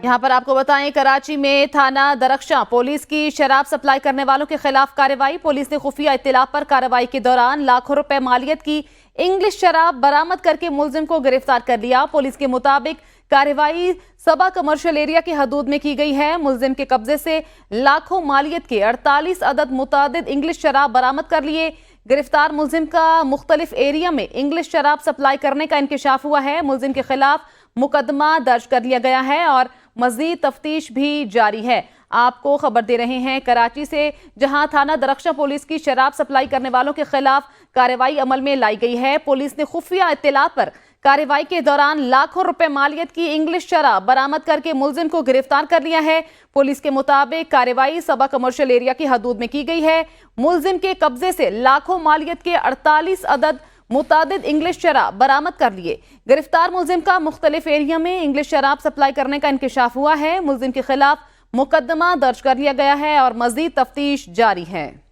यहाँ पर आपको बताएं, कराची में थाना दरख्शां पुलिस की शराब सप्लाई करने वालों के खिलाफ कार्रवाई। पुलिस ने खुफिया इत्तला पर कार्रवाई के दौरान लाखों रुपए मालियत की इंग्लिश शराब बरामद करके मुलजिम को गिरफ्तार कर लिया। पुलिस के मुताबिक कार्रवाई सबा कमर्शियल एरिया की हदूद में की गई है। मुलजिम के कब्जे से लाखों मालियत के 48 अदद मुतादिद इंग्लिश शराब बरामद कर लिए। गिरफ्तार मुलजिम का मुख्तलिफ एरिया में इंग्लिश शराब सप्लाई करने का इंकशाफ हुआ है। मुलजिम के खिलाफ मुकदमा दर्ज कर लिया गया है और मजीद तफ्तीश भी जारी है। आपको खबर दे रहे हैं कराची से, जहां थाना दरख्शां पुलिस की शराब सप्लाई करने वालों के खिलाफ कार्रवाई अमल में लाई गई है। पुलिस ने खुफिया इत्तला पर कार्रवाई के दौरान लाखों रुपए मालियत की इंग्लिश शराब बरामद करके मुलजिम को गिरफ्तार कर लिया है। पुलिस के मुताबिक कार्रवाई सबा कमर्शियल एरिया की हदूद में की गई है। मुलजिम के कब्जे से लाखों मालियत के 48 अदद मुतादिद इंग्लिश शराब बरामद कर लिए। गिरफ्तार मुलजिम का मुख्तलिफ एरिया में इंग्लिश शराब सप्लाई करने का इंकशाफ हुआ है। मुलजिम के खिलाफ मुकदमा दर्ज कर लिया गया है और मजीद तफ्तीश जारी है।